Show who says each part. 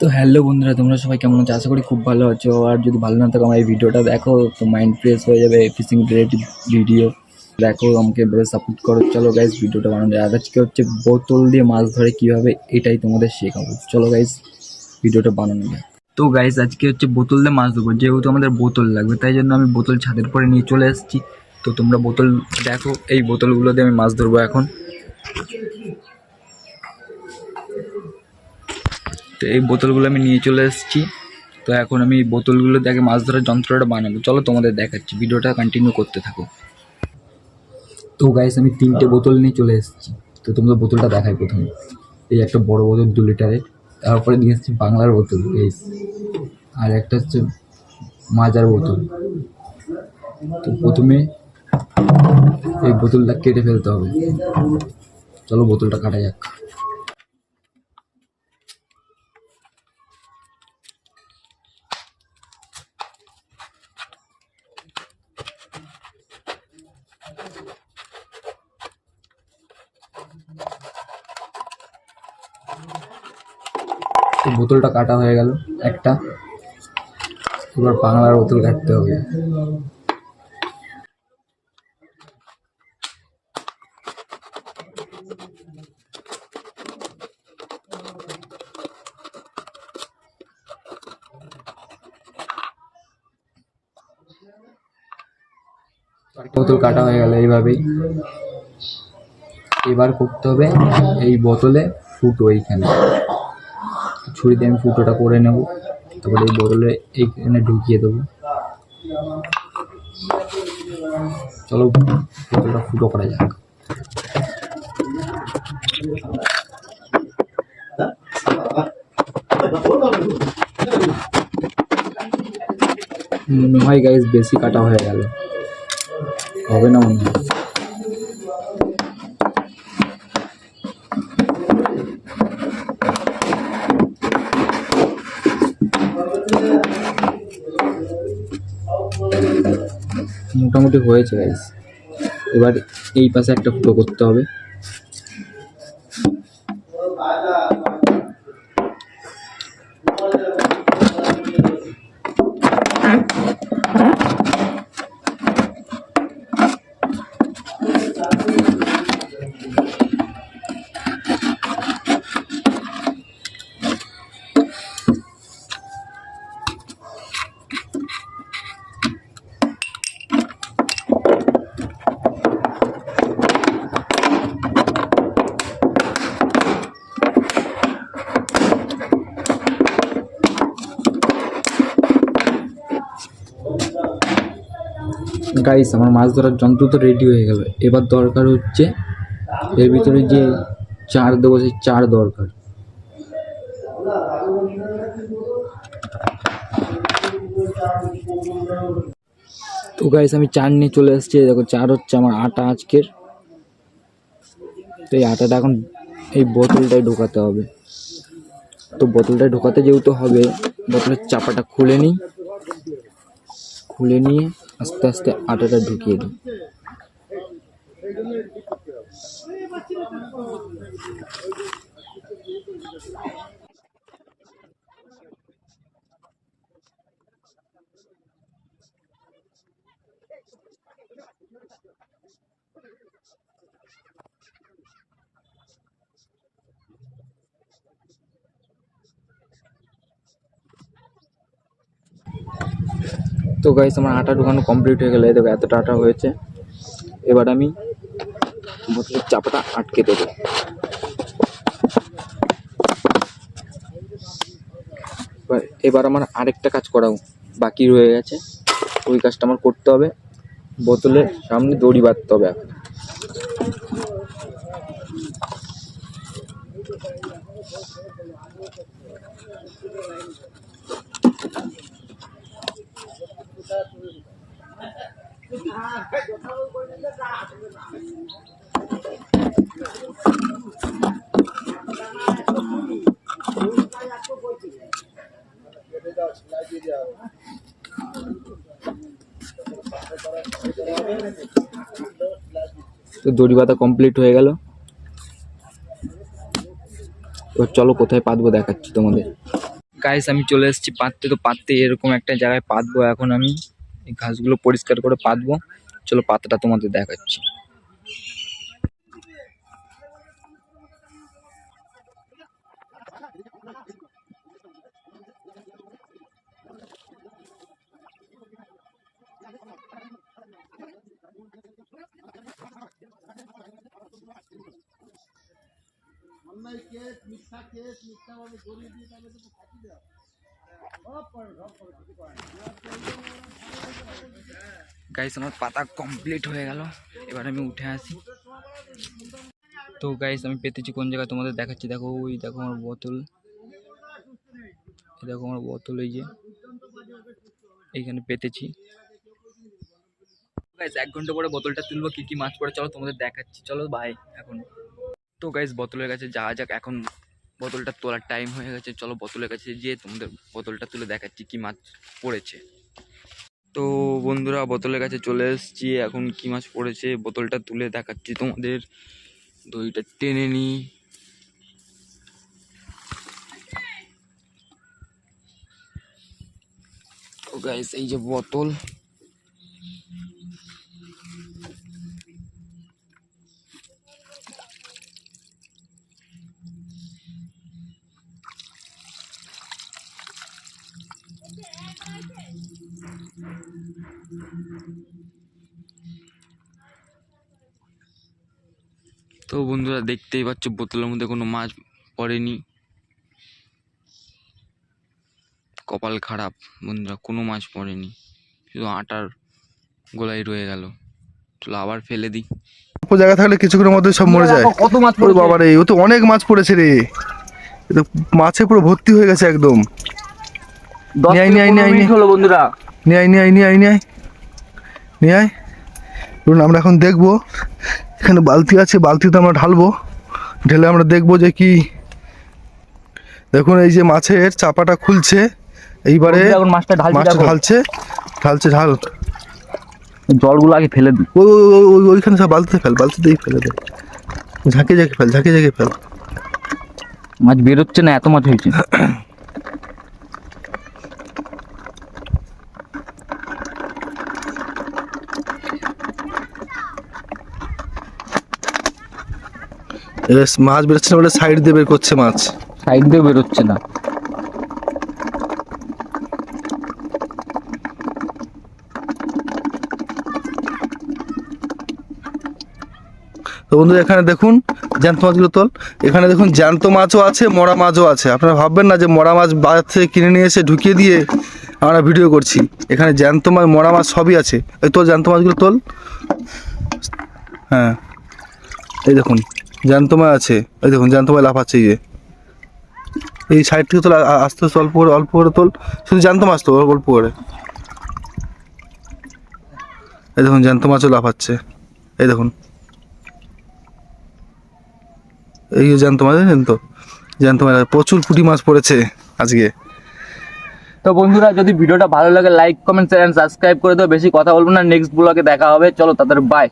Speaker 1: তো হ্যালো বন্ধুরা, তোমরা সবাই কেমন আছো? আশা করি খুব ভালো আছো। আর যদি ভালো না থাকো আমার এই ভিডিওটা দেখো, তো মাইন্ড ফ্রেশ হয়ে যাবে। ফিশিং রিলেটেড ভিডিও দেখো, আমাকে এভাবে সাপোর্ট করো। চলো গাইজ ভিডিওটা বানানো যায়। আর আজকে হচ্ছে বোতল দিয়ে মাছ ধরে কীভাবে, এটাই তোমাদের শেখাবো। চলো গাইজ ভিডিওটা বানানো যায়। তো গাইজ আজকে হচ্ছে বোতল দিয়ে মাছ ধরবো। যেহেতু আমাদের বোতল লাগবে, তাই জন্য আমি বোতল ছাদের পরে নিয়ে চলে এসেছি। তো তোমরা বোতল দেখো, এই বোতলগুলো দিয়ে আমি মাছ ধরবো এখন। তো এই বোতলগুলো আমি নিয়ে চলে এসেছি। তো এখন আমি বোতলগুলো দেখে মাছ ধরার যন্ত্রটা বানাবো। চলো তোমাদের দেখাচ্ছি, ভিডিওটা কন্টিনিউ করতে থাকো। তো গাইস আমি 3টে বোতল নিয়ে চলে এসেছি। তো তোমরা বোতলটা দেখাই প্রথমে। এই একটা বড় বোতল 2 লিটারের, তারপরে নিয়ে এসেছি বাংলার বোতল গাইস, আর একটা হচ্ছে মাজার বোতল। তো প্রথমে এই বোতলটা কেটে ফেলতে হবে। চলো বোতলটা কাটা যাক। তো বোতলটা কাটা হয়ে গেল একটা। এবার বাংলার বোতল কাটতে হবে। বোতল কাটা হয়ে গেল এইভাবেই। এবার করতে হবে এই বোতলে ফুটো। এইখানে ছুরি দিয়ে আমি ফুটোটা করে নেব। তারপরে এই বোতলে এইখানে ঢুকিয়ে দেবো। চলো বোতলটা ফুটো করা যাক। মনে হয় গাইস বেশি কাটা হয়ে গেল, হবে না মনে হয়। মোটামুটি হয়েছে গাইস। এবার এই পাশে একটা ফুটো করতে হবে। গাইস আমার মাছ ধরার যন্ত্র তো রেডি হয়ে গেল। এবার দরকার হচ্ছে এর ভিতরে যে চার দেবো, সেই চার দরকার। তো গাইস আমি চার নিয়ে চলে এসেছি। দেখো চার হচ্ছে আমার আটা আজকের। তো এই আটাটা এখন এই বোতলটায় ঢোকাতে হবে। তো বোতলটায় ঢোকাতে যেহেতু হবে, বোতলের চাপাটা খুলে নিই। খুলে নিয়ে আস্তে আস্তে আটাটা ঢুকিয়ে দিই। তো গাইস আমার আটা ঢোকানো কমপ্লিট হয়ে গেলে, দেখো এতটা আটা হয়েছে। এবার আমি বোতলের চাপাটা আটকে দেবো। এবার আমার আরেকটা কাজ করা বাকি রয়ে গেছে। ওই কাজটা আমার করতে হবে। বোতলের সামনে দড়ি বাঁধতে হবে এখন। তো দড়ি বাঁধা কমপ্লিট হয়ে গেল। এবার চলো কোথায় পাতবো দেখাচ্ছি তোমাদের। গাইস আমি চলে এসেছি পাততে, তো পাততে এরকম একটা জায়গায় পাতবো এখন আমি। এই ঘাসগুলো পরিষ্কার করে পাতবো। চলো পাতাটা তোমাদের দেখাচ্ছি। গাইস আমার পাতা কমপ্লিট হয়ে গেল, এবার আমি উঠে আসি। তো গাইস আমি পেতেছি কোন জায়গায় তোমাদের দেখাচ্ছি। দেখো ওই দেখো আমার বোতল, এই দেখো আমার বোতল, এই যে এইখানে পেতেছি। গাইস 1 ঘন্টা পরে বোতলটা তুলবো, কি কি মাছ পড়ে চলো তোমাদের দেখাচ্ছি। চলো ভাই এখন। তো গাইস বোতলের কাছে যাওয়া যাক, এখন বোতলটা তোলার টাইম হয়ে গেছে। চলো বোতলের কাছে গিয়ে তোমাদের বোতলটা তুলে দেখাচ্ছি কি মাছ পড়েছে। তো বন্ধুরা বোতলের কাছে চলে এসেছি, এখন কি মাছ পড়েছে বোতলটা তুলে দেখাচ্ছি তোমাদের। দইটা টেনে নি। তো গাইস এই যে বোতল, তো বন্ধুরা দেখতেই পাচ্ছ বোতলের মধ্যে কোনো মাছ পড়েনি। কপাল খারাপ বন্ধুরা, কোনো মাছ পড়েনি, শুধু আটার গোলাই রয়ে গেল। চলো আবার ফেলে দিই।
Speaker 2: জায়গা থাকলে কিছুক্ষণের মধ্যে সব মরে যায়।
Speaker 1: কত মাছ
Speaker 2: ওরে বাবা রে, ও তো অনেক মাছ পড়েছে রে, এ তো মাছে পুরো ভর্তি হয়ে গেছে একদম।
Speaker 1: হলো বন্ধুরা,
Speaker 2: নিয়ে আয় নিয়ে আয় নিয়ে আয় নিয়ে আয় নিয়ে আয়। ধরুন আমরা এখন দেখবো, এখানে বালতি আছে, বালতিতে আমরা ঢালবো, ঢেলে আমরা দেখবো যে কি। দেখুন এই যে মাছের চাপাটা খুলছে, এইবারে
Speaker 1: এখন মাছটা
Speaker 2: মাছটা ঢালছে ঢালছে ঢাল।
Speaker 1: জলগুলো আগে ফেলে দিই।
Speaker 2: ওইখানে সব বালতিতে ফেল, বালতিতেই ফেলে দে, ঝাঁকে ঝাঁকে ফেল, ঝাঁকে ঝাঁকে ফেল।
Speaker 1: মাছ বেরোচ্ছে না, এত মাছ হয়েছে।
Speaker 2: মাছ বেরোচ্ছে না বলে সাইড দিয়ে বের করছে মাছ,
Speaker 1: সাইড দিয়ে বেরোচ্ছে না।
Speaker 2: তো বন্ধু এখানে দেখুন জ্যান্ত মাছগুলো তোল। এখানে দেখুন জ্যান্ত মাছও আছে, মরা মাছও আছে। আপনারা ভাববেন না যে মরা মাছ বাজার থেকে কিনে নিয়ে এসে ঢুকিয়ে দিয়ে আমরা ভিডিও করছি। এখানে জ্যান্ত মাছ, মরা মাছ সবই আছে। এই তোল জ্যান্ত মাছগুলো তোল। হ্যাঁ এই দেখুন জ্যান্ত মাছ আছে, এই দেখুন জ্যান্ত মাছ লাফাচ্ছে। এই সাইড থেকে তোল, আস্তে আস্তে অল্প করে অল্প করে তোল, শুধু জ্যান্ত মাছ তো অল্প করে। এই দেখুন জ্যান্ত মাছও লাফাচ্ছে, এই দেখুন এই জ্যান্ত মাছ, জানেন তো জ্যান্ত মাছ প্রচুর পুঁটি মাছ পড়েছে আজকে।
Speaker 1: তো বন্ধুরা যদি ভিডিওটা ভালো লাগে like comment share and subscribe করে দাও। বেশি কথা বলবো না, নেক্সট ব্লগে দেখা হবে। চলো তাদের বাই।